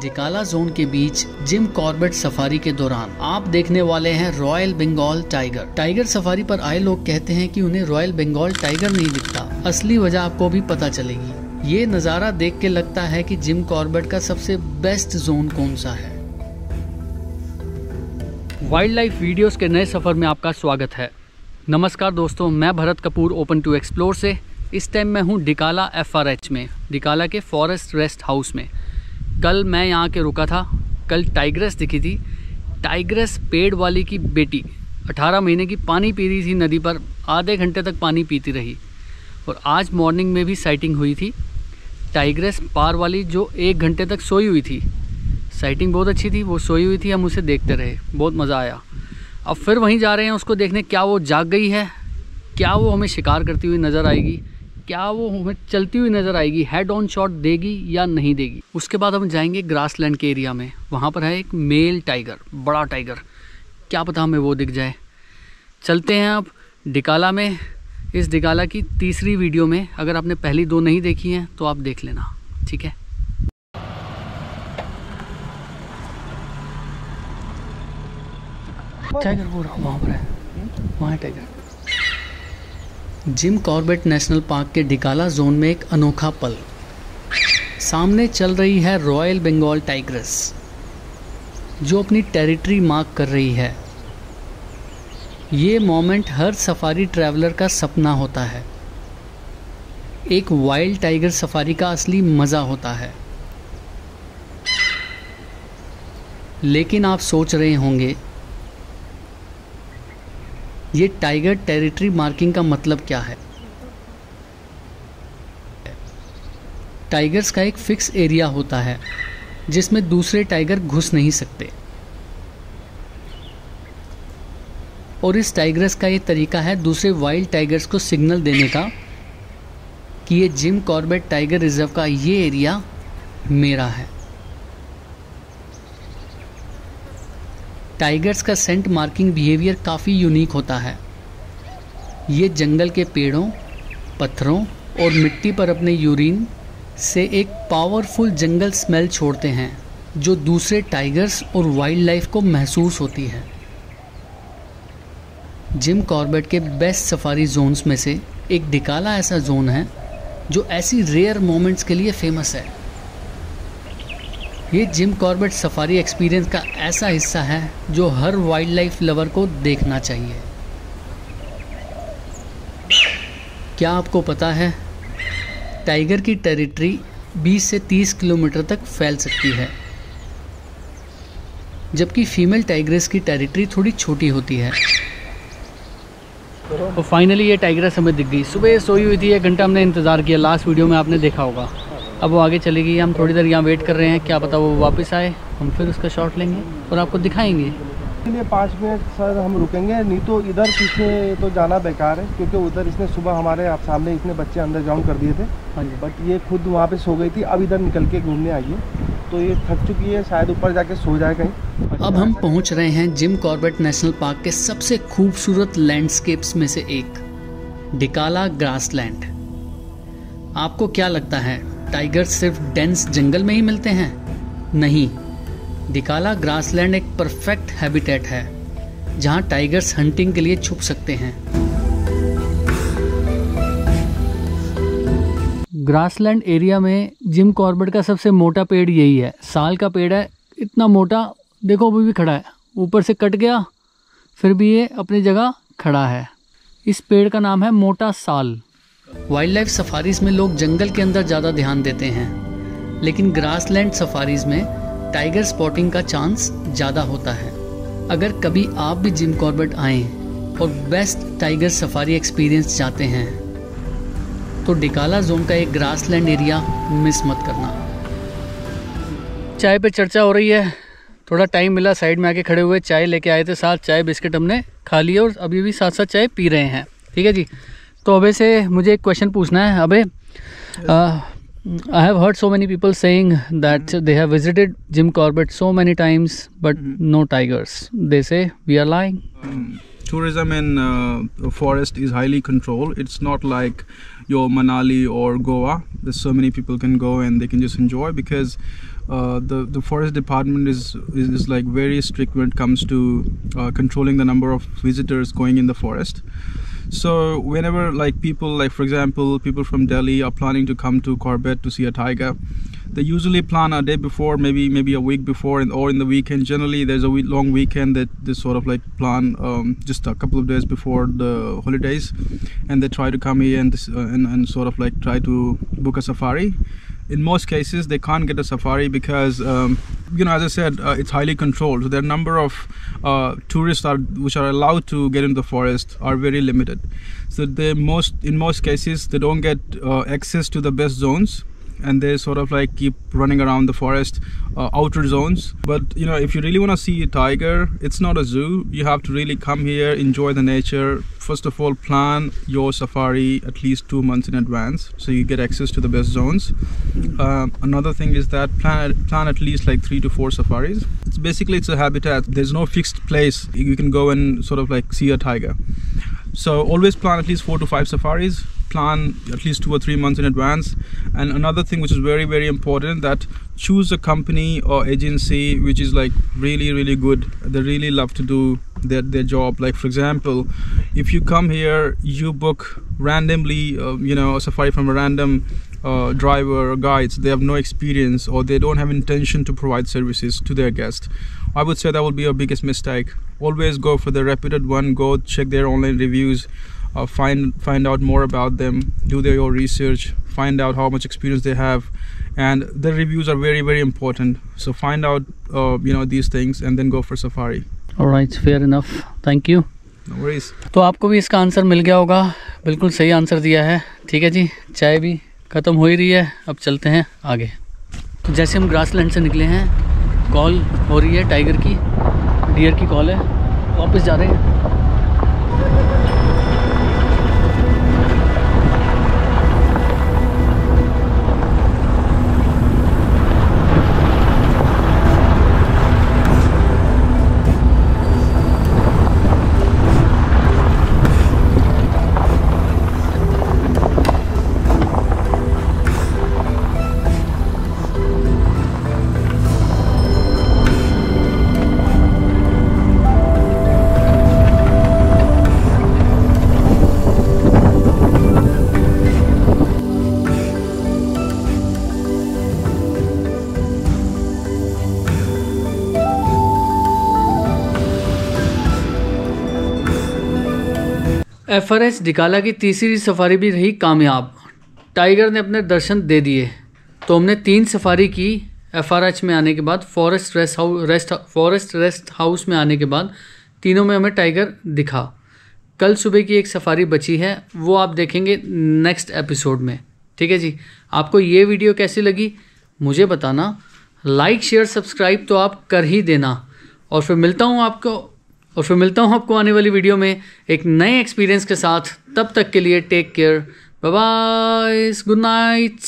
डिकाला zone के बीच Jim Corbett safari के दौरान आप देखने वाले हैं royal Bengal tiger. Tiger safari पर आए लोग कहते हैं कि उन्हें रॉयल बंगाल टाइगर नहीं दिखता। असली वजह आपको भी पता चलेगी। ये नज़ारा देख के लगता है कि जिम कॉर्बेट का सबसे बेस्ट जोन कौन सा है। वाइल्ड लाइफ वीडियोस के नए सफ़र में आपका स्वागत है। नमस्कार दोस्तों, मैं Bharat Kapoor open to explore से। इस टाइम मैं हूँ डिकाला FRH में, डिकाला के फॉरेस्ट रेस्ट हाउस में। कल मैं यहाँ के रुका था। कल टाइग्रेस दिखी थी। टाइग्रेस पेड़ वाली की बेटी 18 महीने की पानी पी रही थी नदी पर, आधे घंटे तक पानी पीती रही। और आज मॉर्निंग में भी साइटिंग हुई थी। टाइग्रेस पार वाली जो 1 घंटे तक सोई हुई थी। साइटिंग बहुत अच्छी थी, वो सोई हुई थी, हम उसे देखते रहे, बहुत मज़ा आया। अब फिर वहीं जा रहे हैं उसको देखने, क्या वो जाग गई है, क्या वो हमें शिकार करती हुई नज़र आएगी, क्या वो हमें चलती हुई नज़र आएगी, हेड ऑन शॉट देगी या नहीं देगी। उसके बाद हम जाएंगे ग्रासलैंड के एरिया में। वहाँ पर है एक मेल टाइगर, बड़ा टाइगर, क्या पता हमें वो दिख जाए। चलते हैं अब डिकाला में। इस डिकाला की तीसरी वीडियो में, अगर आपने पहली 2 नहीं देखी हैं तो आप देख लेना, ठीक है। टाइगर वहाँ पर है, वहाँ है tiger. Jim Corbett national park के डिकाला जोन में एक अनोखा पल। सामने चल रही है रॉयल बंगाल टाइग्रेस, जो अपनी टेरिटरी मार्क कर रही है। ये मोमेंट हर सफारी ट्रैवलर का सपना होता है। एक वाइल्ड टाइगर सफारी का असली मज़ा होता है। लेकिन आप सोच रहे होंगे, ये टाइगर टेरिटरी मार्किंग का मतलब क्या है। टाइगर्स का एक फिक्स एरिया होता है जिसमें दूसरे टाइगर घुस नहीं सकते। और इस टाइगर्स का ये तरीका है दूसरे वाइल्ड टाइगर्स को सिग्नल देने का कि ये जिम कॉर्बेट टाइगर रिजर्व का ये एरिया मेरा है। टाइगर्स का सेंट मार्किंग बिहेवियर काफ़ी यूनिक होता है। ये जंगल के पेड़ों, पत्थरों और मिट्टी पर अपने यूरिन से एक पावरफुल जंगल स्मेल छोड़ते हैं, जो दूसरे टाइगर्स और वाइल्ड लाइफ को महसूस होती है। जिम कॉर्बेट के बेस्ट सफारी जोन्स में से एक डिकाला ऐसा जोन है जो ऐसी रेयर मोमेंट्स के लिए फेमस है। ये जिम कॉर्बेट सफारी एक्सपीरियंस का ऐसा हिस्सा है जो हर वाइल्ड लाइफ लवर को देखना चाहिए। क्या आपको पता है, टाइगर की टेरिटरी 20 से 30 किलोमीटर तक फैल सकती है, जबकि फीमेल टाइग्रेस की टेरिटरी थोड़ी छोटी होती है। तो फाइनली ये टाइग्रेस हमें दिख गई। सुबह सोई हुई थी, 1 घंटा हमने इंतज़ार किया, लास्ट वीडियो में आपने देखा होगा। अब वो आगे चली गई, हम थोड़ी देर यहाँ वेट कर रहे हैं, क्या पता वो वापस आए, हम फिर उसका शॉट लेंगे और आपको दिखाएंगे। इसलिए 5 मिनट सर हम रुकेंगे, नहीं तो इधर पीछे तो जाना बेकार है, क्योंकि उधर इसने सुबह हमारे आप सामने इतने बच्चे अंडरग्राउंड कर दिए थे। हाँ जी। बट ये खुद वहाँ पे सो गई थी, अब इधर निकल के घूमने आई है, तो ये थक चुकी है, शायद ऊपर जाके सो जाए कहीं। अब हम पहुँच रहे हैं जिम कॉर्बेट नेशनल पार्क के सबसे खूबसूरत लैंडस्केप्स में से एक, डिकाला ग्रासलैंड। आपको क्या लगता है, टाइगर सिर्फ डेंस जंगल में ही मिलते हैं? नहीं, डिकाला ग्रासलैंड एक परफेक्ट हैबिटेट है जहां टाइगर्स हंटिंग के लिए छुप सकते हैं। ग्रासलैंड एरिया में जिम कॉर्बेट का सबसे मोटा पेड़ यही है। साल का पेड़ है, इतना मोटा, देखो अभी भी खड़ा है, ऊपर से कट गया फिर भी ये अपनी जगह खड़ा है। इस पेड़ का नाम है मोटा साल। वाइल्ड लाइफ सफारीज में लोग जंगल के अंदर ज़्यादा ध्यान देते हैं, लेकिन ग्रासलैंड सफारीज में टाइगर स्पॉटिंग का चांस ज़्यादा होता है। अगर कभी आप भी जिम कॉर्बेट आएँ और बेस्ट टाइगर सफारी एक्सपीरियंस चाहते हैं तो डिकाला जोन का एक ग्रासलैंड एरिया मिस मत करना। चाय पे चर्चा हो रही है, थोड़ा टाइम मिला, साइड में आके खड़े हुए, चाय लेके आए थे, साथ चाय बिस्किट हमने खा लिए और अभी भी साथ साथ चाय पी रहे हैं, ठीक है जी। तो अबे से मुझे एक क्वेश्चन पूछना है। अबे, I have heard so many people saying that they have visited Jim Corbett so many times, but no tigers. They say we are lying. Tourism in forest is highly controlled. It's not like your Manali or Goa. There's so many people can go and they can just enjoy, because the forest department is like very strict when it comes to controlling the number of visitors going in the forest. So whenever like people, like for example people from Delhi are planning to come to Corbett to see a tiger, they usually plan a day before, maybe a week before, or in the weekend. Generally there's a long weekend that they sort of like plan just a couple of days before the holidays, and they try to come here and sort of like try to book a safari. In most cases they can't get a safari because you know, as I said, it's highly controlled. So the number of tourists which are allowed to get into the forest are very limited. So in most cases they don't get access to the best zones, and they sort of like keep running around the forest outer zones. But you know, if you really want to see a tiger, it's not a zoo. You have to really come here, enjoy the nature. First of all, plan your safari at least 2 months in advance so you get access to the best zones. Another thing is that plan at least like 3 to 4 safaris. It's a habitat. There's no fixed place you can go and sort of like see a tiger. So always plan at least 4 to 5 safaris. Plan at least 2 or 3 months in advance. And another thing which is very, very important, that choose a company or agency which is like really good. They really love to do their job. Like for example, if you come here, you book randomly you know, a safari from a random driver or guides, they have no experience or they don't have intention to provide services to their guests, I would say that would be your biggest mistake. Always go for the reputed one. Go check their online reviews, find out more about them, do your research, find out how much experience they have, and the reviews are very, very important. So find out you know, these things and then go for safari. Alright, fair enough, thank you. No worries. तो आपको भी इसका answer मिल गया होगा, बिल्कुल सही answer दिया है। ठीक है जी, चाय भी ख़त्म हो ही रही है, अब चलते हैं आगे। तो जैसे हम ग्रासलैंड से निकले हैं, कॉल हो रही है टाइगर की, डियर की कॉल है, वापस जा रहे हैं। FRH डिकाला की तीसरी सफारी भी रही कामयाब। टाइगर ने अपने दर्शन दे दिए। तो हमने 3 सफारी की FRH में आने के बाद, फॉरेस्ट रेस्ट हाउस में आने के बाद, तीनों में हमें टाइगर दिखा। कल सुबह की एक सफारी बची है, वो आप देखेंगे नेक्स्ट एपिसोड में। ठीक है जी, आपको ये वीडियो कैसी लगी मुझे बताना। लाइक शेयर सब्सक्राइब तो आप कर ही देना, और फिर मिलता हूँ आपको आने वाली वीडियो में एक नए एक्सपीरियंस के साथ। तब तक के लिए take care, bye bye, good night.